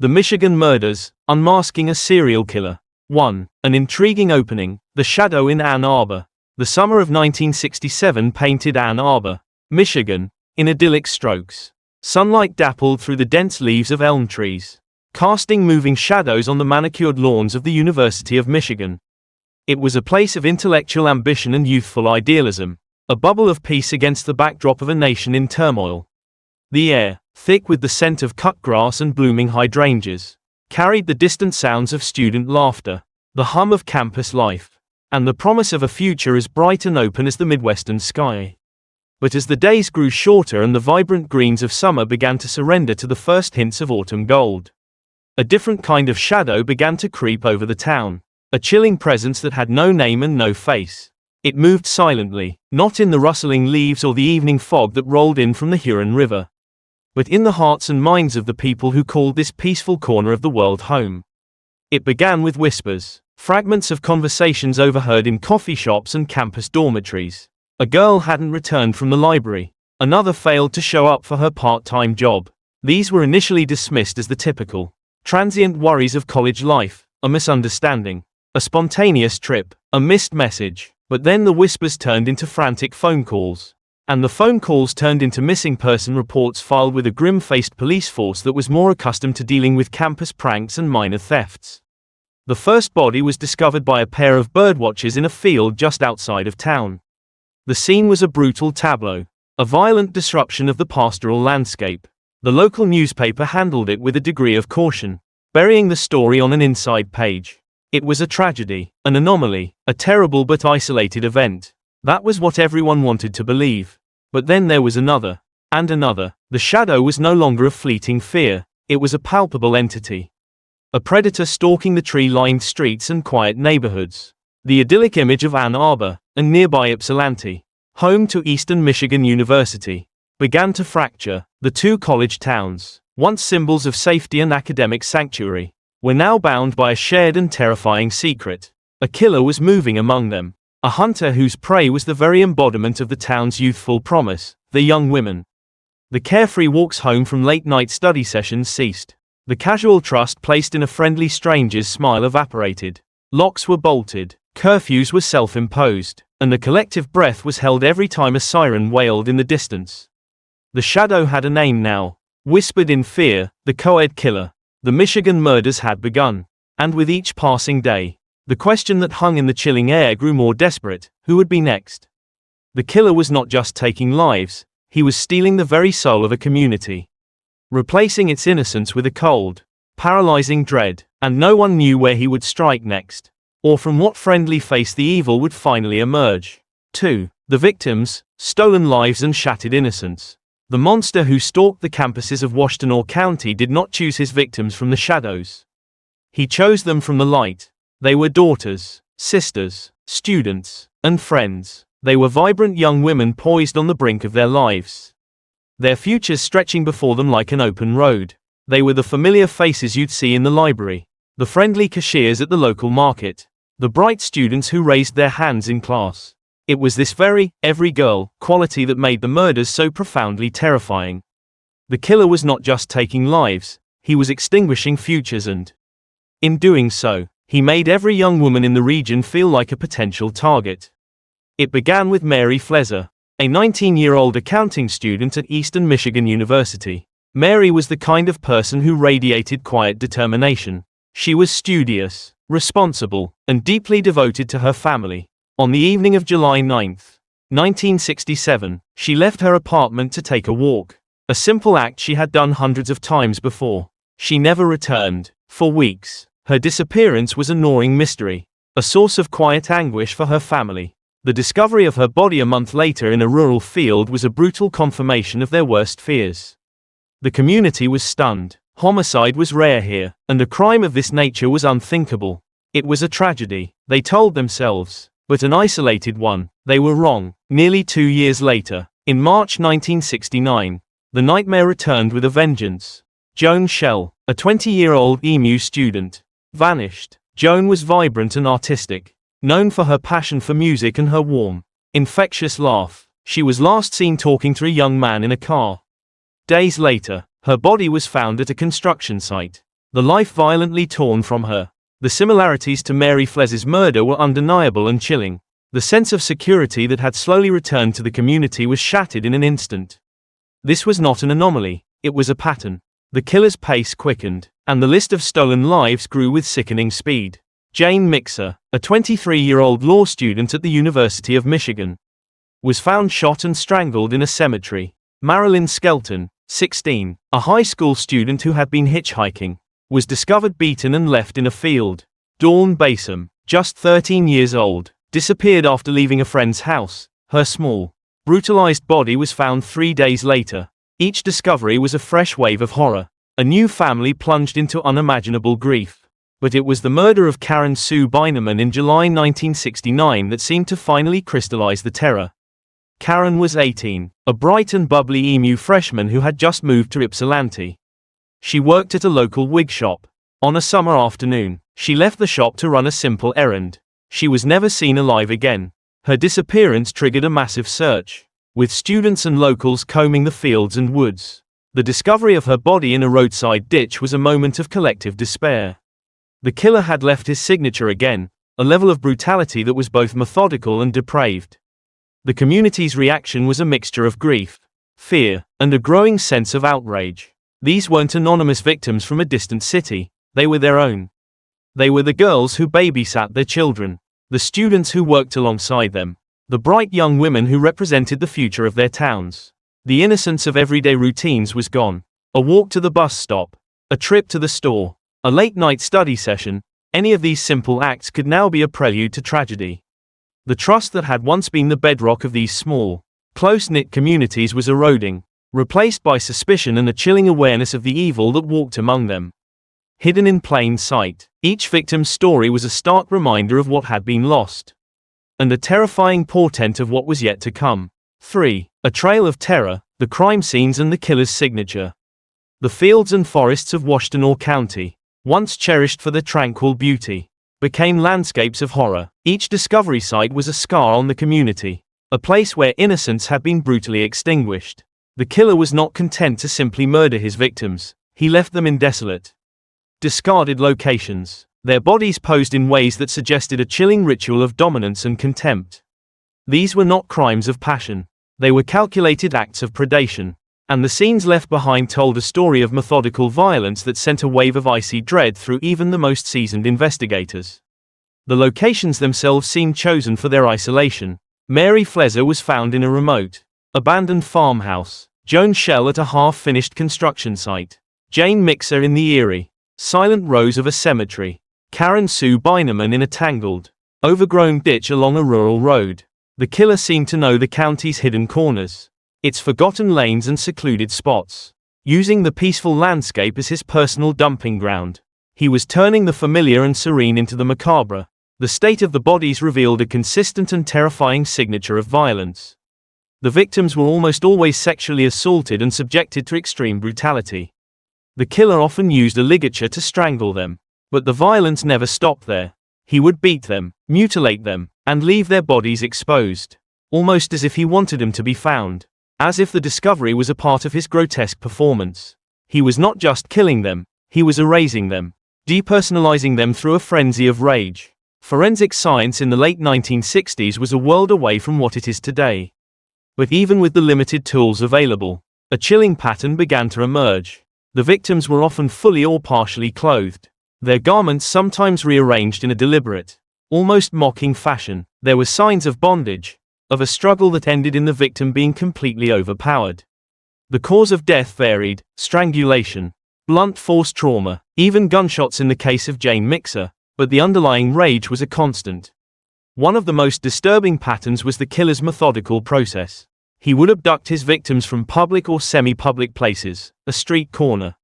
The Michigan Murders, Unmasking a Serial Killer. 1. An intriguing opening, The Shadow in Ann Arbor. The summer of 1967 painted Ann Arbor, Michigan, in idyllic strokes. Sunlight dappled through the dense leaves of elm trees, casting moving shadows on the manicured lawns of the University of Michigan. It was a place of intellectual ambition and youthful idealism, a bubble of peace against the backdrop of a nation in turmoil. The air, thick with the scent of cut grass and blooming hydrangeas, carried the distant sounds of student laughter, the hum of campus life, and the promise of a future as bright and open as the Midwestern sky. But as the days grew shorter and the vibrant greens of summer began to surrender to the first hints of autumn gold, a different kind of shadow began to creep over the town, a chilling presence that had no name and no face. It moved silently, not in the rustling leaves or the evening fog that rolled in from the Huron River, but in the hearts and minds of the people who called this peaceful corner of the world home. It began with whispers, fragments of conversations overheard in coffee shops and campus dormitories. A girl hadn't returned from the library. Another failed to show up for her part-time job. These were initially dismissed as the typical, transient worries of college life, a misunderstanding, a spontaneous trip, a missed message. But then the whispers turned into frantic phone calls. And the phone calls turned into missing person reports filed with a grim-faced police force that was more accustomed to dealing with campus pranks and minor thefts. The first body was discovered by a pair of birdwatchers in a field just outside of town. The scene was a brutal tableau, a violent disruption of the pastoral landscape. The local newspaper handled it with a degree of caution, burying the story on an inside page. It was a tragedy, an anomaly, a terrible but isolated event. That was what everyone wanted to believe. But then there was another, and another. The shadow was no longer a fleeting fear, it was a palpable entity. A predator stalking the tree-lined streets and quiet neighborhoods. The idyllic image of Ann Arbor, and nearby Ypsilanti, home to Eastern Michigan University, began to fracture. The two college towns, once symbols of safety and academic sanctuary, were now bound by a shared and terrifying secret. A killer was moving among them. A hunter whose prey was the very embodiment of the town's youthful promise, the young women. The carefree walks home from late-night study sessions ceased. The casual trust placed in a friendly stranger's smile evaporated. Locks were bolted, curfews were self-imposed, and the collective breath was held every time a siren wailed in the distance. The shadow had a name now, whispered in fear, the co-ed killer. The Michigan murders had begun, and with each passing day, the question that hung in the chilling air grew more desperate: who would be next? The killer was not just taking lives, he was stealing the very soul of a community, replacing its innocence with a cold, paralyzing dread, and no one knew where he would strike next, or from what friendly face the evil would finally emerge. 2. The victims, stolen lives and shattered innocence. The monster who stalked the campuses of Washtenaw County did not choose his victims from the shadows. He chose them from the light. They were daughters, sisters, students, and friends. They were vibrant young women poised on the brink of their lives, their futures stretching before them like an open road. They were the familiar faces you'd see in the library, the friendly cashiers at the local market, the bright students who raised their hands in class. It was this very, every girl, quality that made the murders so profoundly terrifying. The killer was not just taking lives, he was extinguishing futures and, in doing so, he made every young woman in the region feel like a potential target. It began with Mary Flezer, a 19-year-old accounting student at Eastern Michigan University. Mary was the kind of person who radiated quiet determination. She was studious, responsible, and deeply devoted to her family. On the evening of July 9, 1967, she left her apartment to take a walk, a simple act she had done hundreds of times before. She never returned. For weeks, her disappearance was a gnawing mystery, a source of quiet anguish for her family. The discovery of her body a month later in a rural field was a brutal confirmation of their worst fears. The community was stunned. Homicide was rare here, and a crime of this nature was unthinkable. It was a tragedy, they told themselves, but an isolated one. They were wrong. Nearly 2 years later, in March 1969, the nightmare returned with a vengeance. Joan Schell, a 20-year-old EMU student, vanished. Joan was vibrant and artistic, known for her passion for music and her warm, infectious laugh. She was last seen talking to a young man in a car. Days later, her body was found at a construction site. the life violently torn from her. The similarities to Mary Fles's murder were undeniable and chilling. The sense of security that had slowly returned to the community was shattered in an instant. This was not an anomaly, it was a pattern. The killer's pace quickened, and the list of stolen lives grew with sickening speed. Jane Mixer, a 23-year-old law student at the University of Michigan, was found shot and strangled in a cemetery. Marilyn Skelton, 16, a high school student who had been hitchhiking, was discovered beaten and left in a field. Dawn Basom, just 13 years old, disappeared after leaving a friend's house. Her small, brutalized body was found 3 days later. Each discovery was a fresh wave of horror. A new family plunged into unimaginable grief. But it was the murder of Karen Sue Beineman in July 1969 that seemed to finally crystallize the terror. Karen was 18, a bright and bubbly emu freshman who had just moved to Ypsilanti. She worked at a local wig shop. On a summer afternoon, she left the shop to run a simple errand. She was never seen alive again. Her disappearance triggered a massive search, with students and locals combing the fields and woods. The discovery of her body in a roadside ditch was a moment of collective despair. The killer had left his signature again, a level of brutality that was both methodical and depraved. The community's reaction was a mixture of grief, fear, and a growing sense of outrage. These weren't anonymous victims from a distant city, they were their own. They were the girls who babysat their children, the students who worked alongside them, the bright young women who represented the future of their towns. The innocence of everyday routines was gone. A walk to the bus stop, a trip to the store, a late-night study session, any of these simple acts could now be a prelude to tragedy. The trust that had once been the bedrock of these small, close-knit communities was eroding, replaced by suspicion and a chilling awareness of the evil that walked among them. Hidden in plain sight, each victim's story was a stark reminder of what had been lost, and a terrifying portent of what was yet to come. 3. A trail of terror, the crime scenes and the killer's signature. The fields and forests of Washtenaw County, once cherished for their tranquil beauty, became landscapes of horror. Each discovery site was a scar on the community, a place where innocence had been brutally extinguished. The killer was not content to simply murder his victims, he left them in desolate, discarded locations. Their bodies posed in ways that suggested a chilling ritual of dominance and contempt. These were not crimes of passion, they were calculated acts of predation, and the scenes left behind told a story of methodical violence that sent a wave of icy dread through even the most seasoned investigators. The locations themselves seemed chosen for their isolation. Mary Fleser was found in a remote, abandoned farmhouse, Joan Shell at a half-finished construction site, Jane Mixer in the eerie, silent rows of a cemetery, Karen Sue Beineman in a tangled, overgrown ditch along a rural road. The killer seemed to know the county's hidden corners, its forgotten lanes and secluded spots. Using the peaceful landscape as his personal dumping ground, he was turning the familiar and serene into the macabre. The state of the bodies revealed a consistent and terrifying signature of violence. The victims were almost always sexually assaulted and subjected to extreme brutality. The killer often used a ligature to strangle them. But the violence never stopped there. He would beat them, mutilate them, and leave their bodies exposed, almost as if he wanted them to be found, as if the discovery was a part of his grotesque performance. He was not just killing them, he was erasing them, depersonalizing them through a frenzy of rage. Forensic science in the late 1960s was a world away from what it is today. But even with the limited tools available, a chilling pattern began to emerge. The victims were often fully or partially clothed, their garments sometimes rearranged in a deliberate, almost mocking fashion. There were signs of bondage, of a struggle that ended in the victim being completely overpowered. The cause of death varied: strangulation, blunt force trauma, even gunshots in the case of Jane Mixer, but the underlying rage was a constant. One of the most disturbing patterns was the killer's methodical process. He would abduct his victims from public or semi-public places, a street corner,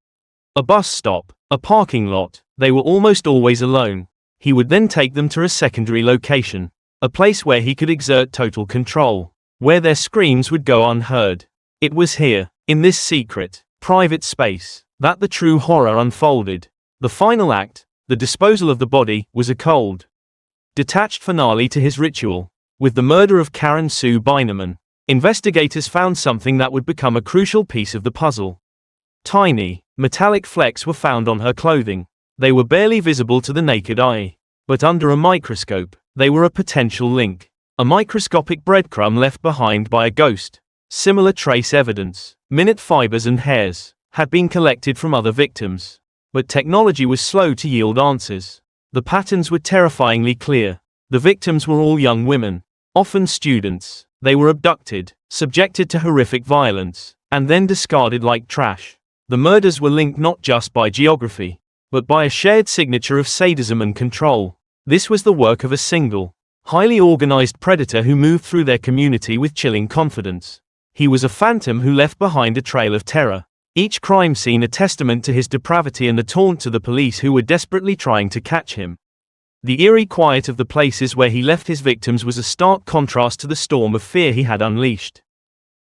a bus stop, a parking lot. They were almost always alone. He would then take them to a secondary location, a place where he could exert total control, where their screams would go unheard. It was here, in this secret, private space, that the true horror unfolded. The final act, the disposal of the body, was a cold, detached finale to his ritual. With the murder of Karen Sue Beineman, investigators found something that would become a crucial piece of the puzzle. Tiny, Metallic flecks were found on her clothing. They were barely visible to the naked eye. But under a microscope, they were a potential link. A microscopic breadcrumb left behind by a ghost. Similar trace evidence, minute fibers and hairs, had been collected from other victims. But technology was slow to yield answers. The patterns were terrifyingly clear. The victims were all young women, often students. They were abducted, subjected to horrific violence, and then discarded like trash. The murders were linked not just by geography, but by a shared signature of sadism and control. This was the work of a single, highly organized predator who moved through their community with chilling confidence. He was a phantom who left behind a trail of terror. Each crime scene a testament to his depravity and a taunt to the police who were desperately trying to catch him. The eerie quiet of the places where he left his victims was a stark contrast to the storm of fear he had unleashed.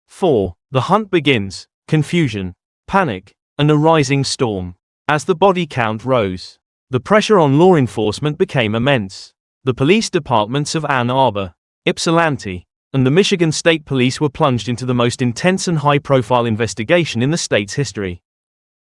4. The hunt begins. Confusion, panic, and a rising storm. As the body count rose, the pressure on law enforcement became immense. The police departments of Ann Arbor, Ypsilanti, and the Michigan State Police were plunged into the most intense and high-profile investigation in the state's history.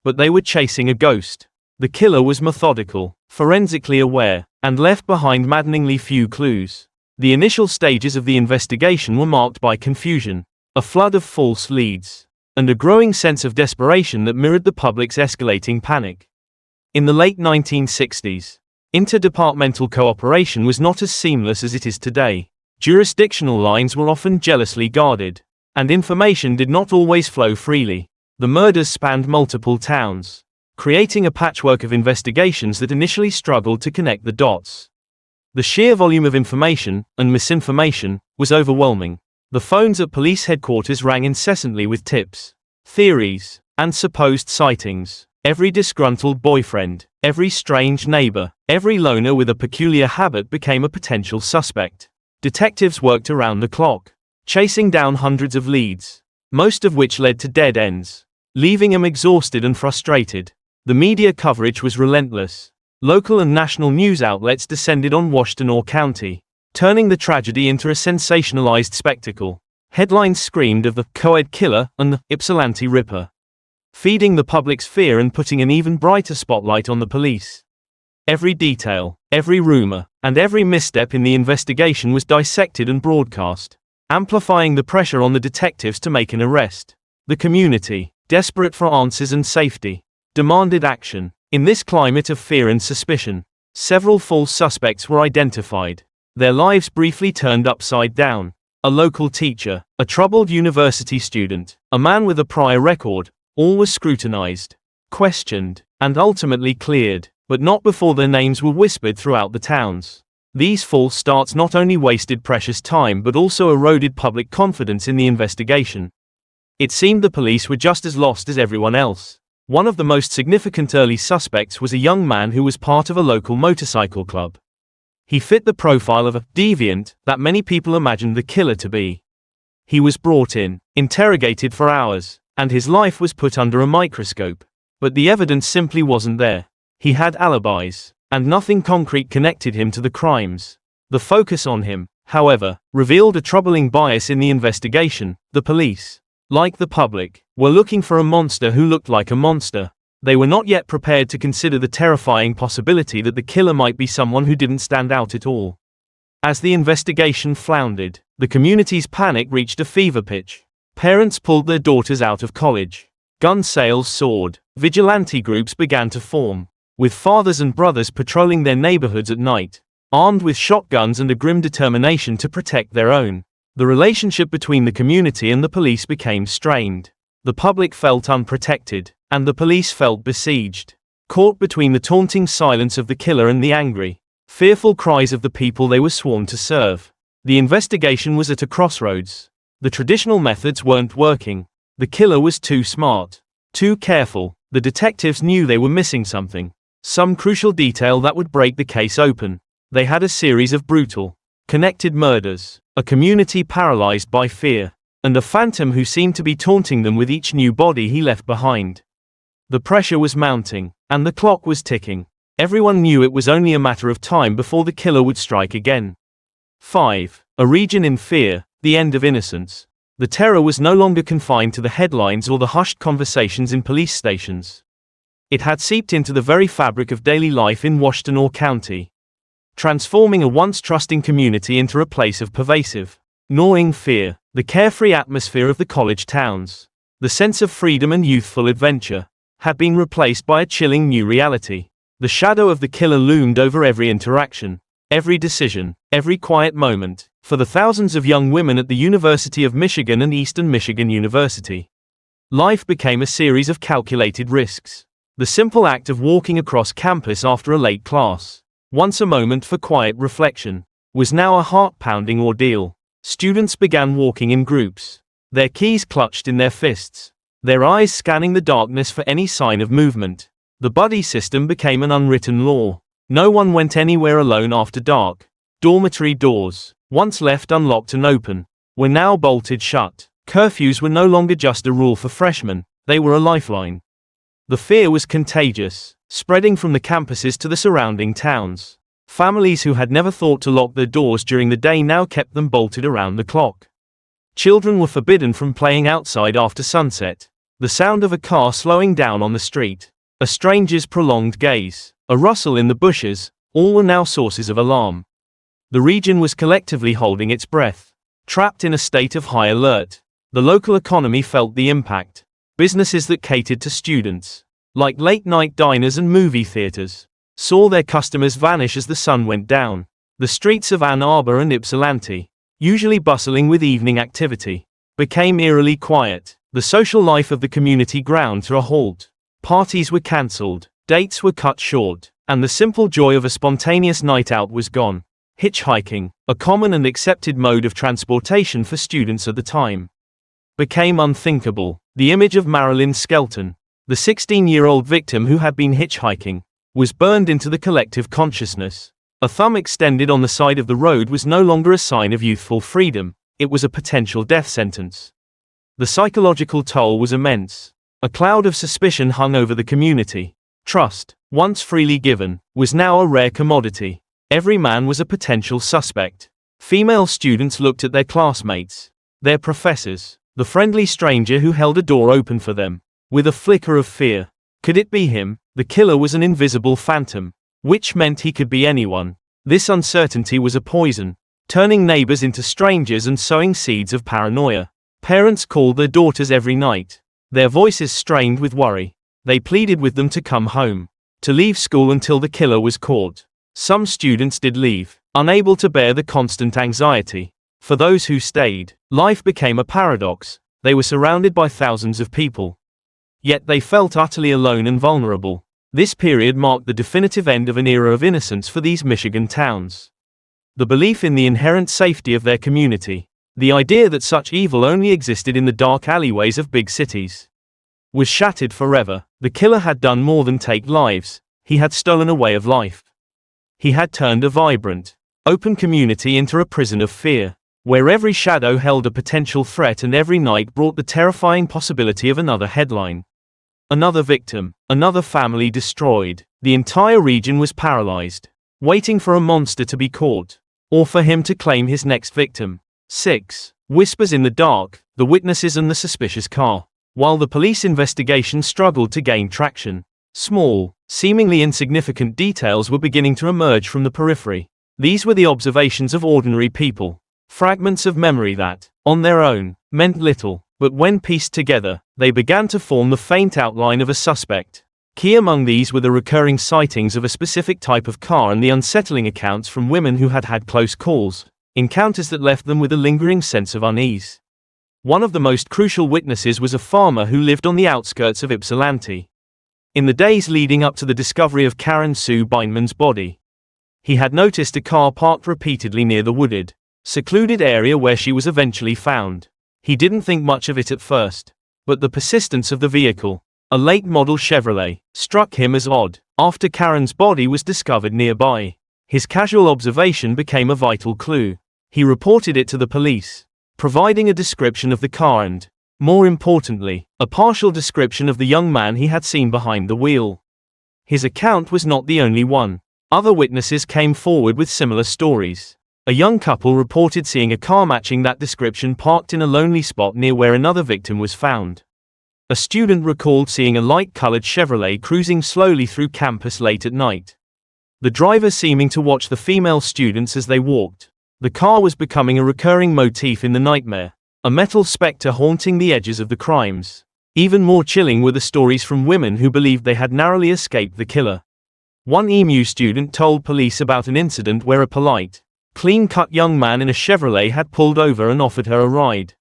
But they were chasing a ghost. The killer was methodical, forensically aware, and left behind maddeningly few clues. The initial stages of the investigation were marked by confusion, a flood of false leads, and a growing sense of desperation that mirrored the public's escalating panic. In the late 1960s, interdepartmental cooperation was not as seamless as it is today. Jurisdictional lines were often jealously guarded, and information did not always flow freely. The murders spanned multiple towns, creating a patchwork of investigations that initially struggled to connect the dots. The sheer volume of information, and misinformation, was overwhelming. The phones at police headquarters rang incessantly with tips, theories, and supposed sightings. Every disgruntled boyfriend, every strange neighbor, every loner with a peculiar habit became a potential suspect. Detectives worked around the clock, chasing down hundreds of leads, most of which led to dead ends, leaving them exhausted and frustrated. The media coverage was relentless. Local and national news outlets descended on Washtenaw County, turning the tragedy into a sensationalized spectacle. Headlines screamed of the co-ed killer and the Ypsilanti Ripper, feeding the public's fear and putting an even brighter spotlight on the police. Every detail, every rumor, and every misstep in the investigation was dissected and broadcast, amplifying the pressure on the detectives to make an arrest. The community, desperate for answers and safety, demanded action. In this climate of fear and suspicion, several false suspects were identified. Their lives briefly turned upside down. A local teacher, a troubled university student, a man with a prior record, all were scrutinized, questioned, and ultimately cleared, but not before their names were whispered throughout the towns. These false starts not only wasted precious time but also eroded public confidence in the investigation. It seemed the police were just as lost as everyone else. One of the most significant early suspects was a young man who was part of a local motorcycle club. He fit the profile of a deviant that many people imagined the killer to be. He was brought in, interrogated for hours, and his life was put under a microscope. But the evidence simply wasn't there. He had alibis, and nothing concrete connected him to the crimes. The focus on him, however, revealed a troubling bias in the investigation. The police, like the public, were looking for a monster who looked like a monster. They were not yet prepared to consider the terrifying possibility that the killer might be someone who didn't stand out at all. As the investigation floundered, the community's panic reached a fever pitch. Parents pulled their daughters out of college. Gun sales soared. Vigilante groups began to form, with fathers and brothers patrolling their neighborhoods at night, armed with shotguns and a grim determination to protect their own. The relationship between the community and the police became strained. The public felt unprotected, and the police felt besieged, caught between the taunting silence of the killer and the angry, fearful cries of the people they were sworn to serve. The investigation was at a crossroads. The traditional methods weren't working. The killer was too smart, too careful. The detectives knew they were missing something, some crucial detail that would break the case open. They had a series of brutal, connected murders, a community paralyzed by fear, and a phantom who seemed to be taunting them with each new body he left behind. The pressure was mounting, and the clock was ticking. Everyone knew it was only a matter of time before the killer would strike again. 5. A region in fear, the end of innocence. The terror was no longer confined to the headlines or the hushed conversations in police stations. It had seeped into the very fabric of daily life in Washtenaw County, transforming a once trusting community into a place of pervasive, gnawing fear. The carefree atmosphere of the college towns, the sense of freedom and youthful adventure, had been replaced by a chilling new reality. The shadow of the killer loomed over every interaction, every decision, every quiet moment, for the thousands of young women at the University of Michigan and Eastern Michigan University. Life became a series of calculated risks. The simple act of walking across campus after a late class, once a moment for quiet reflection, was now a heart-pounding ordeal. Students began walking in groups, their keys clutched in their fists, their eyes scanning the darkness for any sign of movement. The buddy system became an unwritten law. No one went anywhere alone after dark. Dormitory doors, once left unlocked and open, were now bolted shut. Curfews were no longer just a rule for freshmen, they were a lifeline. The fear was contagious, spreading from the campuses to the surrounding towns. Families who had never thought to lock their doors during the day now kept them bolted around the clock. Children were forbidden from playing outside after sunset. The sound of a car slowing down on the street, a stranger's prolonged gaze, a rustle in the bushes, all were now sources of alarm. The region was collectively holding its breath, trapped in a state of high alert. The local economy felt the impact. Businesses that catered to students, like late-night diners and movie theaters, saw their customers vanish as the sun went down. The streets of Ann Arbor and Ypsilanti, usually bustling with evening activity, became eerily quiet. The social life of the community ground to a halt. Parties were cancelled, dates were cut short, and the simple joy of a spontaneous night out was gone. Hitchhiking, a common and accepted mode of transportation for students at the time, became unthinkable. The image of Marilyn Skelton, the 16-year-old victim who had been hitchhiking, was burned into the collective consciousness. A thumb extended on the side of the road was no longer a sign of youthful freedom, it was a potential death sentence. The psychological toll was immense. A cloud of suspicion hung over the community. Trust, once freely given, was now a rare commodity. Every man was a potential suspect. Female students looked at their classmates, their professors, the friendly stranger who held a door open for them, with a flicker of fear. Could it be him? The killer was an invisible phantom, which meant he could be anyone. This uncertainty was a poison, turning neighbors into strangers and sowing seeds of paranoia. Parents called their daughters every night, their voices strained with worry. They pleaded with them to come home, to leave school until the killer was caught. Some students did leave, unable to bear the constant anxiety. For those who stayed, life became a paradox. They were surrounded by thousands of people, yet they felt utterly alone and vulnerable. This period marked the definitive end of an era of innocence for these Michigan towns. The belief in the inherent safety of their community, the idea that such evil only existed in the dark alleyways of big cities, was shattered forever. The killer had done more than take lives, he had stolen a way of life. He had turned a vibrant, open community into a prison of fear, where every shadow held a potential threat and every night brought the terrifying possibility of another headline. Another victim, another family destroyed. The entire region was paralyzed, waiting for a monster to be caught, or for him to claim his next victim. 6. Whispers in the dark, the witnesses and the suspicious car. While the police investigation struggled to gain traction, small, seemingly insignificant details were beginning to emerge from the periphery. These were the observations of ordinary people, fragments of memory that, on their own, meant little, but when pieced together, they began to form the faint outline of a suspect. Key among these were the recurring sightings of a specific type of car and the unsettling accounts from women who had had close calls, encounters that left them with a lingering sense of unease. One of the most crucial witnesses was a farmer who lived on the outskirts of Ypsilanti. In the days leading up to the discovery of Karen Sue Beinman's body, he had noticed a car parked repeatedly near the wooded, secluded area where she was eventually found. He didn't think much of it at first, but the persistence of the vehicle, a late model Chevrolet, struck him as odd. After Karen's body was discovered nearby, his casual observation became a vital clue. He reported it to the police, providing a description of the car and, more importantly, a partial description of the young man he had seen behind the wheel. His account was not the only one. Other witnesses came forward with similar stories. A young couple reported seeing a car matching that description parked in a lonely spot near where another victim was found. A student recalled seeing a light-colored Chevrolet cruising slowly through campus late at night. The driver seeming to watch the female students as they walked. The car was becoming a recurring motif in the nightmare, a metal specter haunting the edges of the crimes. Even more chilling were the stories from women who believed they had narrowly escaped the killer. One EMU student told police about an incident where a polite, clean-cut young man in a Chevrolet had pulled over and offered her a ride.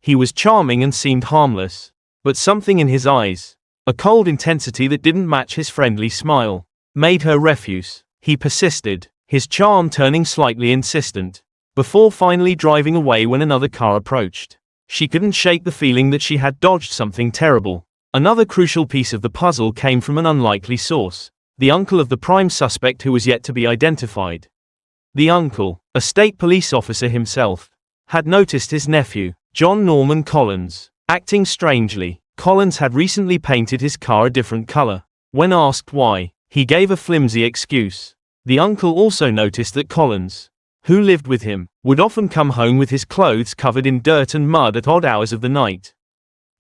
He was charming and seemed harmless, but something in his eyes, a cold intensity that didn't match his friendly smile, made her refuse. He persisted, his charm turning slightly insistent, before finally driving away when another car approached. She couldn't shake the feeling that she had dodged something terrible. Another crucial piece of the puzzle came from an unlikely source, the uncle of the prime suspect who was yet to be identified. The uncle, a state police officer himself, had noticed his nephew, John Norman Collins, acting strangely. Collins had recently painted his car a different color. When asked why, he gave a flimsy excuse. The uncle also noticed that Collins, who lived with him, would often come home with his clothes covered in dirt and mud at odd hours of the night.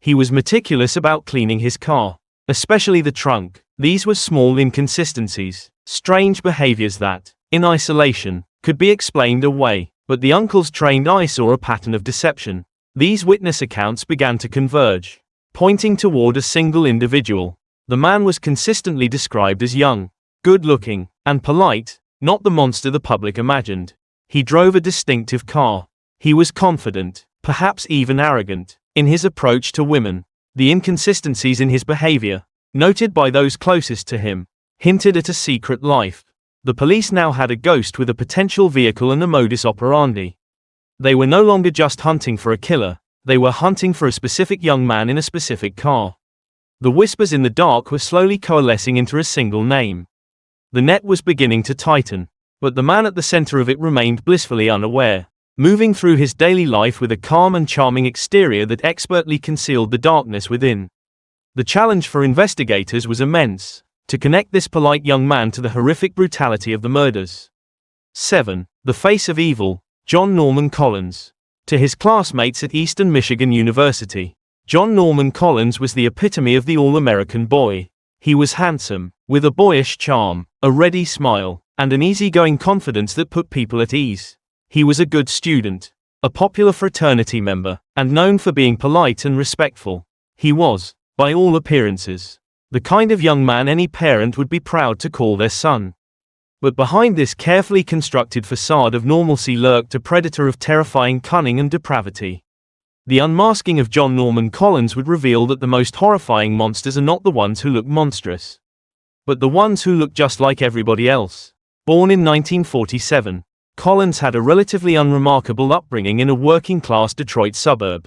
He was meticulous about cleaning his car, especially the trunk. These were small inconsistencies, strange behaviors that, in isolation, could be explained away, but the uncle's trained eye saw a pattern of deception. These witness accounts began to converge, pointing toward a single individual. The man was consistently described as young, good-looking, and polite, not the monster the public imagined. He drove a distinctive car. He was confident, perhaps even arrogant, in his approach to women. The inconsistencies in his behavior, noted by those closest to him, hinted at a secret life. The police now had a ghost with a potential vehicle and a modus operandi. They were no longer just hunting for a killer, they were hunting for a specific young man in a specific car. The whispers in the dark were slowly coalescing into a single name. The net was beginning to tighten, but the man at the center of it remained blissfully unaware, moving through his daily life with a calm and charming exterior that expertly concealed the darkness within. The challenge for investigators was immense, to connect this polite young man to the horrific brutality of the murders. 7. The face of evil, John Norman Collins. To his classmates at Eastern Michigan University, John Norman Collins was the epitome of the all-American boy. He was handsome, with a boyish charm, a ready smile, and an easygoing confidence that put people at ease. He was a good student, a popular fraternity member, and known for being polite and respectful. He was, by all appearances, the kind of young man any parent would be proud to call their son. But behind this carefully constructed facade of normalcy lurked a predator of terrifying cunning and depravity. The unmasking of John Norman Collins would reveal that the most horrifying monsters are not the ones who look monstrous, but the ones who look just like everybody else. Born in 1947, Collins had a relatively unremarkable upbringing in a working-class Detroit suburb.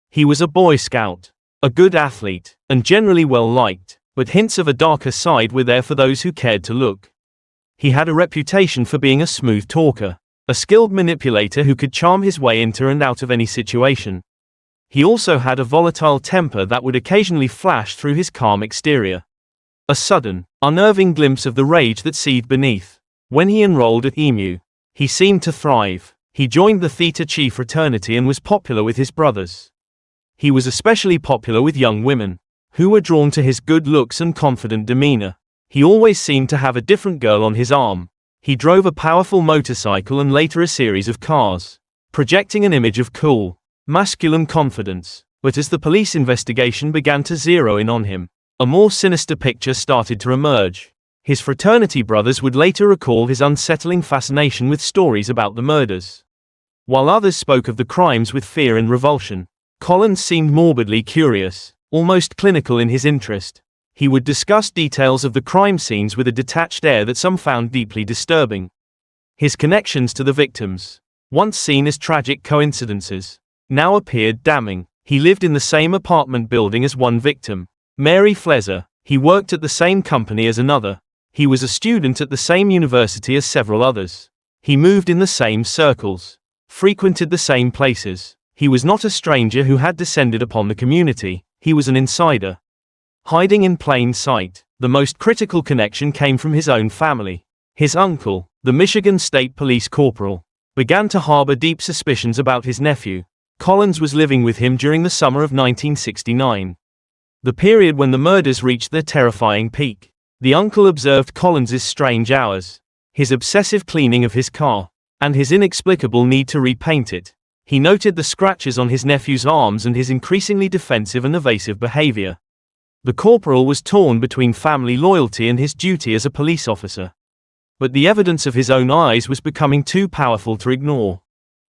He was a Boy Scout, a good athlete, and generally well-liked, but hints of a darker side were there for those who cared to look. He had a reputation for being a smooth talker, a skilled manipulator who could charm his way into and out of any situation. He also had a volatile temper that would occasionally flash through his calm exterior. A sudden, unnerving glimpse of the rage that seethed beneath. When he enrolled at EMU, he seemed to thrive. He joined the Theta Chi fraternity and was popular with his brothers. He was especially popular with young women, who were drawn to his good looks and confident demeanor. He always seemed to have a different girl on his arm. He drove a powerful motorcycle and later a series of cars, projecting an image of cool, masculine confidence. But as the police investigation began to zero in on him, a more sinister picture started to emerge. His fraternity brothers would later recall his unsettling fascination with stories about the murders. While others spoke of the crimes with fear and revulsion, Collins seemed morbidly curious, almost clinical in his interest. He would discuss details of the crime scenes with a detached air that some found deeply disturbing. His connections to the victims, once seen as tragic coincidences, now appeared damning. He lived in the same apartment building as one victim, Mary Flezer. He worked at the same company as another. He was a student at the same university as several others. He moved in the same circles, frequented the same places. He was not a stranger who had descended upon the community. He was an insider, hiding in plain sight. The most critical connection came from his own family. His uncle, the Michigan State Police Corporal, began to harbor deep suspicions about his nephew. Collins was living with him during the summer of 1969. the period when the murders reached their terrifying peak. The uncle observed Collins's strange hours, his obsessive cleaning of his car, and his inexplicable need to repaint it. He noted the scratches on his nephew's arms and his increasingly defensive and evasive behavior. The corporal was torn between family loyalty and his duty as a police officer. But the evidence of his own eyes was becoming too powerful to ignore.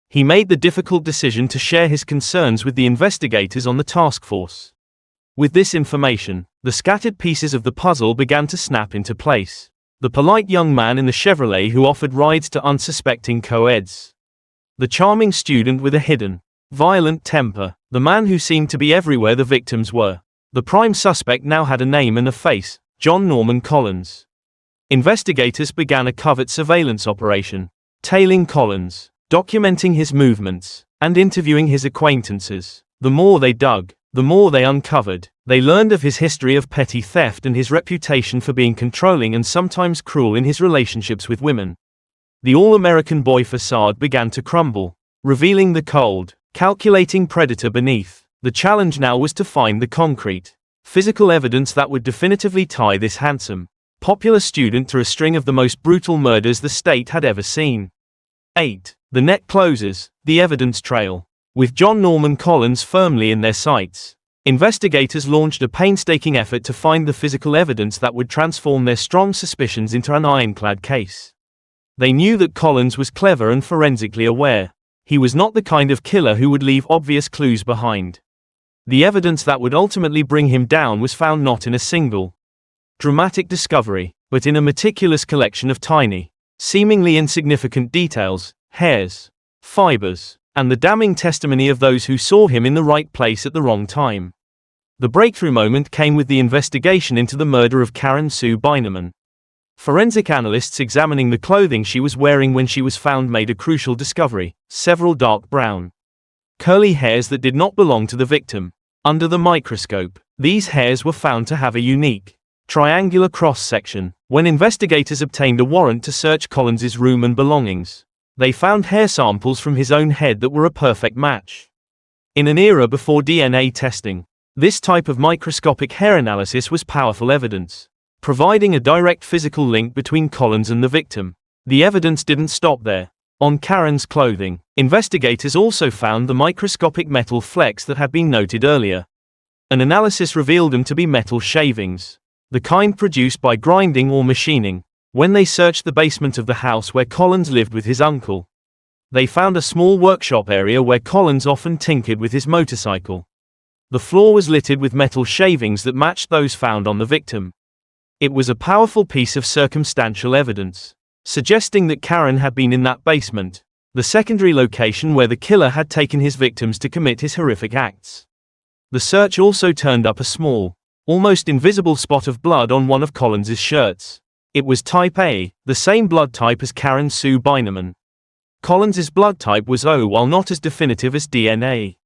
He made the difficult decision to share his concerns with the investigators on the task force. With this information, the scattered pieces of the puzzle began to snap into place. The polite young man in the Chevrolet who offered rides to unsuspecting co-eds. The charming student with a hidden, violent temper. The man who seemed to be everywhere the victims were. The prime suspect now had a name and a face: John Norman Collins. Investigators began a covert surveillance operation, tailing Collins, documenting his movements, and interviewing his acquaintances. The more they dug, the more they uncovered. They learned of his history of petty theft and his reputation for being controlling and sometimes cruel in his relationships with women. The all-American boy facade began to crumble, revealing the cold, calculating predator beneath. The challenge now was to find the concrete, physical evidence that would definitively tie this handsome, popular student to a string of the most brutal murders the state had ever seen. 8. The net closes, the evidence trail. With John Norman Collins firmly in their sights, investigators launched a painstaking effort to find the physical evidence that would transform their strong suspicions into an ironclad case. They knew that Collins was clever and forensically aware. He was not the kind of killer who would leave obvious clues behind. The evidence that would ultimately bring him down was found not in a single, dramatic discovery, but in a meticulous collection of tiny, seemingly insignificant details, hairs, fibers, and the damning testimony of those who saw him in the right place at the wrong time. The breakthrough moment came with the investigation into the murder of Karen Sue Beineman. Forensic analysts examining the clothing she was wearing when she was found made a crucial discovery: several dark brown, curly hairs that did not belong to the victim. Under the microscope, these hairs were found to have a unique, triangular cross-section. When investigators obtained a warrant to search Collins's room and belongings, they found hair samples from his own head that were a perfect match. In an era before DNA testing, this type of microscopic hair analysis was powerful evidence, providing a direct physical link between Collins and the victim. The evidence didn't stop there. On Karen's clothing, investigators also found the microscopic metal flecks that had been noted earlier. An analysis revealed them to be metal shavings, the kind produced by grinding or machining. When they searched the basement of the house where Collins lived with his uncle, they found a small workshop area where Collins often tinkered with his motorcycle. The floor was littered with metal shavings that matched those found on the victim. It was a powerful piece of circumstantial evidence, suggesting that Karen had been in that basement, the secondary location where the killer had taken his victims to commit his horrific acts. The search also turned up a small, almost invisible spot of blood on one of Collins's shirts. It was type A, the same blood type as Karen Sue Beineman. Collins's blood type was O, while not as definitive as DNA.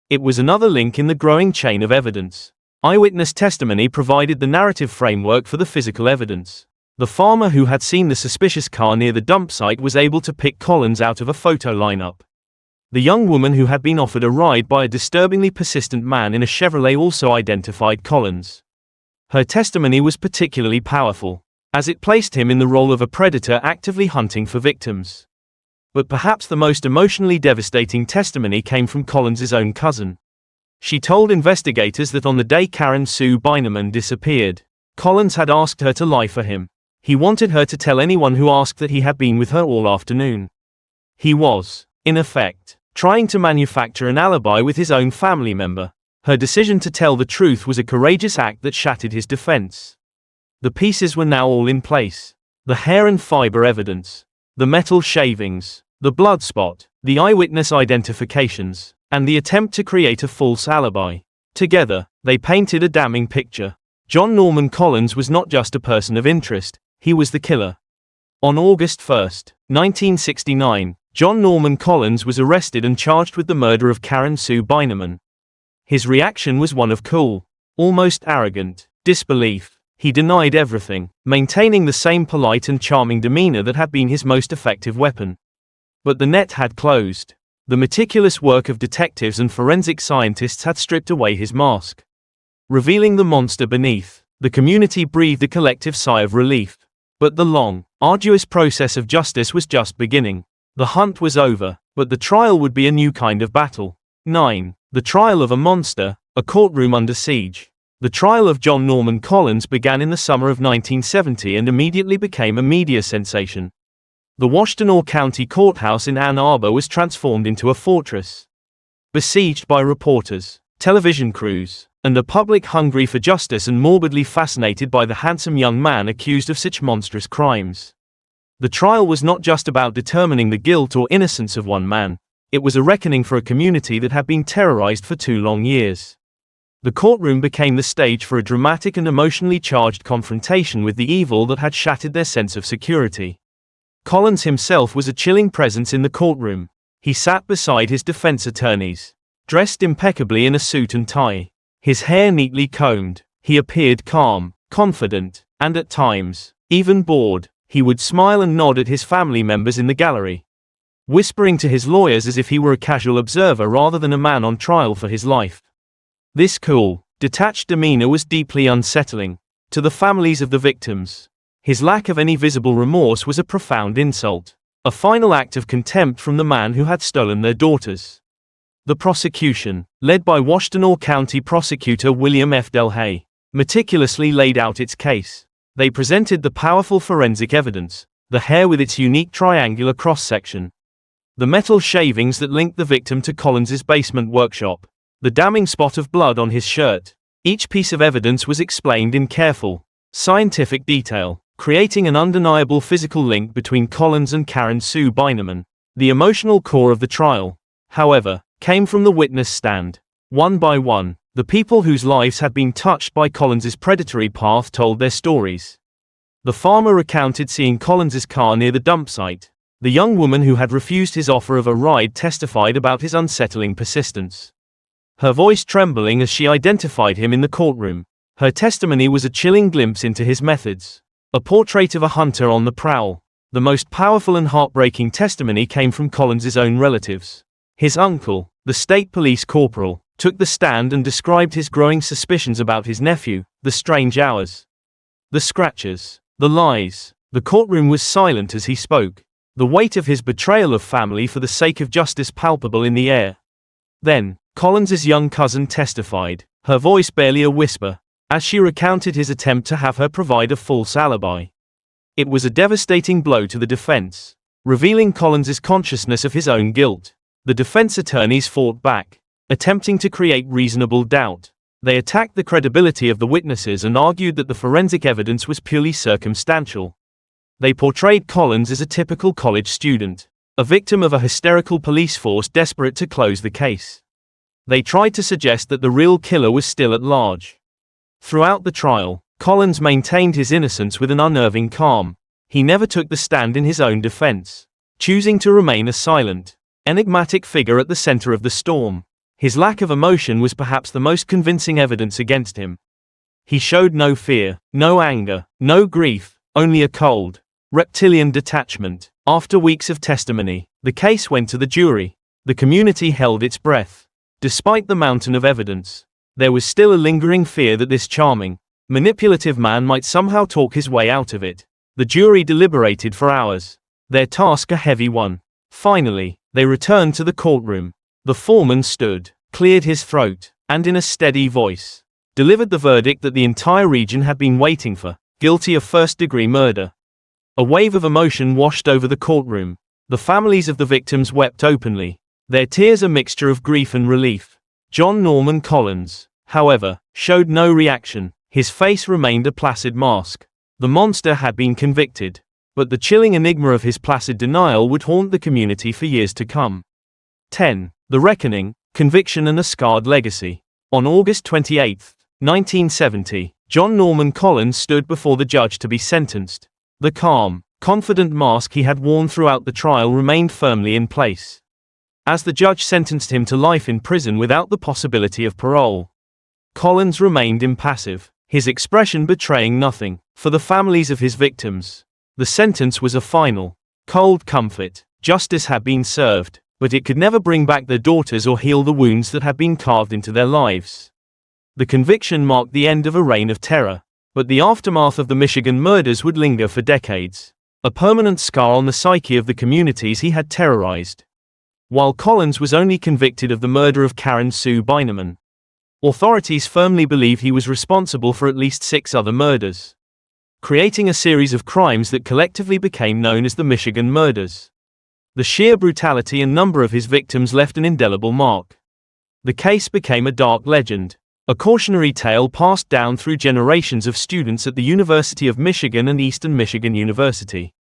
It was another link in the growing chain of evidence. Eyewitness testimony provided the narrative framework for the physical evidence. The farmer who had seen the suspicious car near the dump site was able to pick Collins out of a photo lineup. The young woman who had been offered a ride by a disturbingly persistent man in a Chevrolet also identified Collins. Her testimony was particularly powerful, as it placed him in the role of a predator actively hunting for victims. But perhaps the most emotionally devastating testimony came from Collins's own cousin. She told investigators that on the day Karen Sue Beineman disappeared, Collins had asked her to lie for him. He wanted her to tell anyone who asked that he had been with her all afternoon. He was, in effect, trying to manufacture an alibi with his own family member. Her decision to tell the truth was a courageous act that shattered his defense. The pieces were now all in place. The hair and fiber evidence, the metal shavings, the blood spot, the eyewitness identifications, and the attempt to create a false alibi. Together, they painted a damning picture. John Norman Collins was not just a person of interest, he was the killer. On August 1, 1969, John Norman Collins was arrested and charged with the murder of Karen Sue Beineman. His reaction was one of cool, almost arrogant, disbelief. He denied everything, maintaining the same polite and charming demeanor that had been his most effective weapon. But the net had closed. The meticulous work of detectives and forensic scientists had stripped away his mask. revealing the monster beneath. The community breathed a collective sigh of relief. But the long, arduous process of justice was just beginning. The hunt was over, but the trial would be a new kind of battle. 9. The trial of a monster, a courtroom under siege. The trial of John Norman Collins began in the summer of 1970 and immediately became a media sensation. The Washtenaw County Courthouse in Ann Arbor was transformed into a fortress. Besieged by reporters, television crews, and a public hungry for justice and morbidly fascinated by the handsome young man accused of such monstrous crimes. The trial was not just about determining the guilt or innocence of one man. It was a reckoning for a community that had been terrorized for 2 long years. The courtroom became the stage for a dramatic and emotionally charged confrontation with the evil that had shattered their sense of security. Collins himself was a chilling presence in the courtroom. He sat beside his defense attorneys, dressed impeccably in a suit and tie, his hair neatly combed. He appeared calm, confident, and at times, even bored. He would smile and nod at his family members in the gallery, whispering to his lawyers as if he were a casual observer rather than a man on trial for his life. This cool, detached demeanor was deeply unsettling to the families of the victims. His lack of any visible remorse was a profound insult, a final act of contempt from the man who had stolen their daughters. The prosecution, led by Washtenaw County Prosecutor William F. Delhay, meticulously laid out its case. They presented the powerful forensic evidence, the hair with its unique triangular cross-section, the metal shavings that linked the victim to Collins's basement workshop, the damning spot of blood on his shirt. Each piece of evidence was explained in careful, scientific detail, creating an undeniable physical link between Collins and Karen Sue Beineman. The emotional core of the trial, however, came from the witness stand. One by one, the people whose lives had been touched by Collins's predatory path told their stories. The farmer recounted seeing Collins's car near the dump site. The young woman who had refused his offer of a ride testified about his unsettling persistence, her voice trembling as she identified him in the courtroom. Her testimony was a chilling glimpse into his methods, a portrait of a hunter on the prowl. The most powerful and heartbreaking testimony came from Collins's own relatives. His uncle, the state police corporal, took the stand and described his growing suspicions about his nephew, the strange hours, the scratches, the lies. The courtroom was silent as he spoke, the weight of his betrayal of family for the sake of justice palpable in the air. Then, Collins's young cousin testified, her voice barely a whisper, as she recounted his attempt to have her provide a false alibi. It was a devastating blow to the defense, revealing Collins's consciousness of his own guilt. The defense attorneys fought back, attempting to create reasonable doubt. They attacked the credibility of the witnesses and argued that the forensic evidence was purely circumstantial. They portrayed Collins as a typical college student, a victim of a hysterical police force desperate to close the case. They tried to suggest that the real killer was still at large. Throughout the trial, Collins maintained his innocence with an unnerving calm. He never took the stand in his own defense, choosing to remain a silent, enigmatic figure at the center of the storm. His lack of emotion was perhaps the most convincing evidence against him. He showed no fear, no anger, no grief, only a cold, reptilian detachment. After weeks of testimony, the case went to the jury. The community held its breath. Despite the mountain of evidence, there was still a lingering fear that this charming, manipulative man might somehow talk his way out of it. The jury deliberated for hours, their task a heavy one. Finally, they returned to the courtroom. The foreman stood, cleared his throat, and in a steady voice, delivered the verdict that the entire region had been waiting for: guilty of first-degree murder. A wave of emotion washed over the courtroom. The families of the victims wept openly, their tears a mixture of grief and relief. John Norman Collins, however, showed no reaction. His face remained a placid mask. The monster had been convicted, but the chilling enigma of his placid denial would haunt the community for years to come. 10. The Reckoning, Conviction and a Scarred Legacy. On August 28, 1970, John Norman Collins stood before the judge to be sentenced. The calm, confident mask he had worn throughout the trial remained firmly in place. As the judge sentenced him to life in prison without the possibility of parole, Collins remained impassive, his expression betraying nothing. For the families of his victims, the sentence was a final, cold comfort. Justice had been served, but it could never bring back their daughters or heal the wounds that had been carved into their lives. The conviction marked the end of a reign of terror. But the aftermath of the Michigan murders would linger for decades, a permanent scar on the psyche of the communities he had terrorized. While Collins was only convicted of the murder of Karen Sue Beineman, authorities firmly believe he was responsible for at least 6 other murders, creating a series of crimes that collectively became known as the Michigan murders. The sheer brutality and number of his victims left an indelible mark. The case became a dark legend, a cautionary tale passed down through generations of students at the University of Michigan and Eastern Michigan University.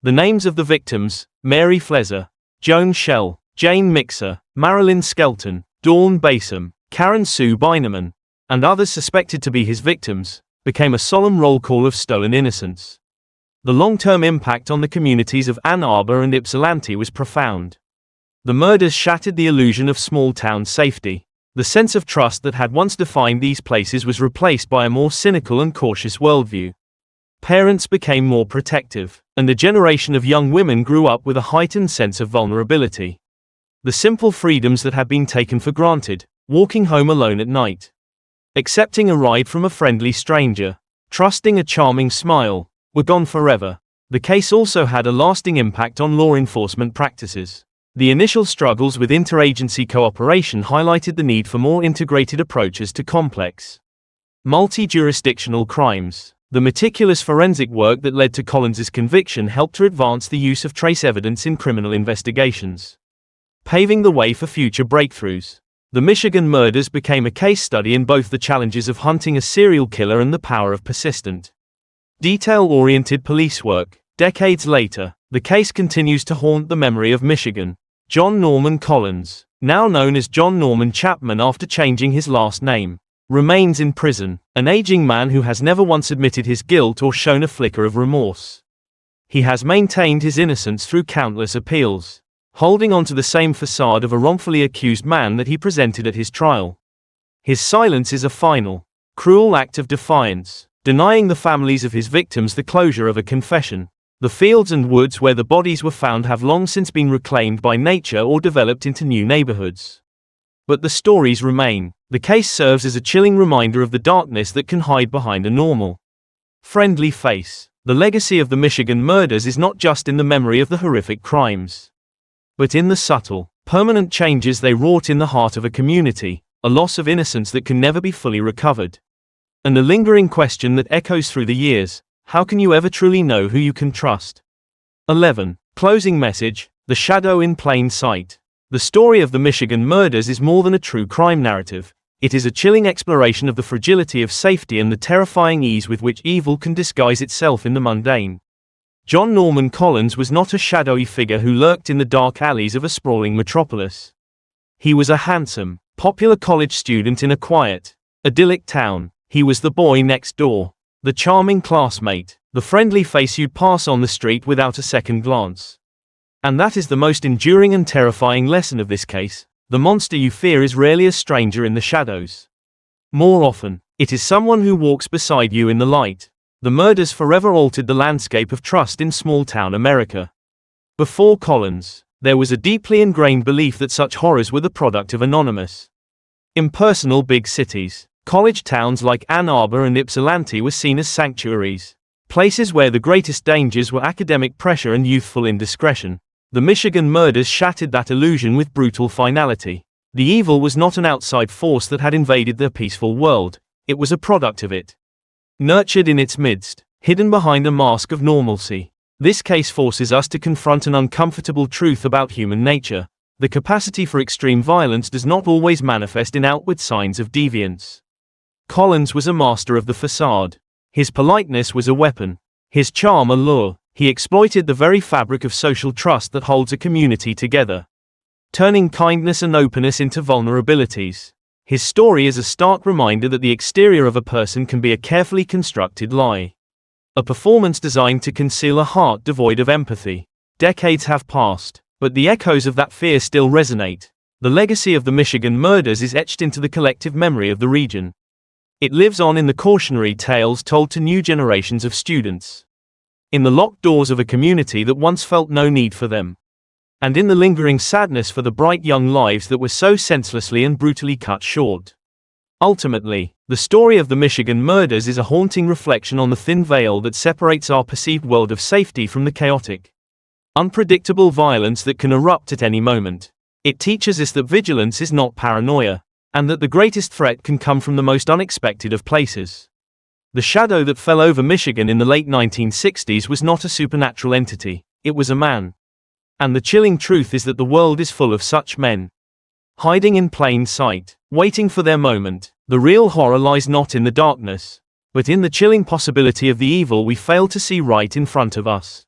The names of the victims: Mary Flezer, Joan Schell, Jane Mixer, Marilyn Skelton, Dawn Basom, Karen Sue Beineman, and others suspected to be his victims, became a solemn roll call of stolen innocence. The long-term impact on the communities of Ann Arbor and Ypsilanti was profound. The murders shattered the illusion of small-town safety. The sense of trust that had once defined these places was replaced by a more cynical and cautious worldview. Parents became more protective, and a generation of young women grew up with a heightened sense of vulnerability. The simple freedoms that had been taken for granted, walking home alone at night, accepting a ride from a friendly stranger, trusting a charming smile, were gone forever. The case also had a lasting impact on law enforcement practices. The initial struggles with interagency cooperation highlighted the need for more integrated approaches to complex, multi-jurisdictional crimes. The meticulous forensic work that led to Collins's conviction helped to advance the use of trace evidence in criminal investigations, paving the way for future breakthroughs. The Michigan murders became a case study in both the challenges of hunting a serial killer and the power of persistent, detail-oriented police work. Decades later, the case continues to haunt the memory of Michigan. John Norman Collins, now known as John Norman Chapman after changing his last name, remains in prison, an aging man who has never once admitted his guilt or shown a flicker of remorse. He has maintained his innocence through countless appeals, holding on to the same facade of a wrongfully accused man that he presented at his trial. His silence is a final, cruel act of defiance, denying the families of his victims the closure of a confession. The fields and woods where the bodies were found have long since been reclaimed by nature or developed into new neighborhoods. But the stories remain. The case serves as a chilling reminder of the darkness that can hide behind a normal, friendly face. The legacy of the Michigan murders is not just in the memory of the horrific crimes, but in the subtle, permanent changes they wrought in the heart of a community, a loss of innocence that can never be fully recovered. And the lingering question that echoes through the years: how can you ever truly know who you can trust? 11. Closing message: The Shadow in Plain Sight. The story of the Michigan murders is more than a true crime narrative. It is a chilling exploration of the fragility of safety and the terrifying ease with which evil can disguise itself in the mundane. John Norman Collins was not a shadowy figure who lurked in the dark alleys of a sprawling metropolis. He was a handsome, popular college student in a quiet, idyllic town. He was the boy next door, the charming classmate, the friendly face you'd pass on the street without a second glance. And that is the most enduring and terrifying lesson of this case. The monster you fear is rarely a stranger in the shadows. More often, it is someone who walks beside you in the light. The murders forever altered the landscape of trust in small-town America. Before Collins, there was a deeply ingrained belief that such horrors were the product of anonymous, impersonal big cities. College towns like Ann Arbor and Ypsilanti were seen as sanctuaries, places where the greatest dangers were academic pressure and youthful indiscretion. The Michigan murders shattered that illusion with brutal finality. The evil was not an outside force that had invaded their peaceful world, it was a product of it, nurtured in its midst, hidden behind a mask of normalcy. This case forces us to confront an uncomfortable truth about human nature. The capacity for extreme violence does not always manifest in outward signs of deviance. Collins was a master of the facade. His politeness was a weapon, his charm a lure. He exploited the very fabric of social trust that holds a community together, turning kindness and openness into vulnerabilities. His story is a stark reminder that the exterior of a person can be a carefully constructed lie, a performance designed to conceal a heart devoid of empathy. Decades have passed, but the echoes of that fear still resonate. The legacy of the Michigan murders is etched into the collective memory of the region. It lives on in the cautionary tales told to new generations of students, in the locked doors of a community that once felt no need for them, and in the lingering sadness for the bright young lives that were so senselessly and brutally cut short. Ultimately, the story of the Michigan murders is a haunting reflection on the thin veil that separates our perceived world of safety from the chaotic, unpredictable violence that can erupt at any moment. It teaches us that vigilance is not paranoia, and that the greatest threat can come from the most unexpected of places. The shadow that fell over Michigan in the late 1960s was not a supernatural entity, it was a man. And the chilling truth is that the world is full of such men, hiding in plain sight, waiting for their moment. The real horror lies not in the darkness, but in the chilling possibility of the evil we fail to see right in front of us.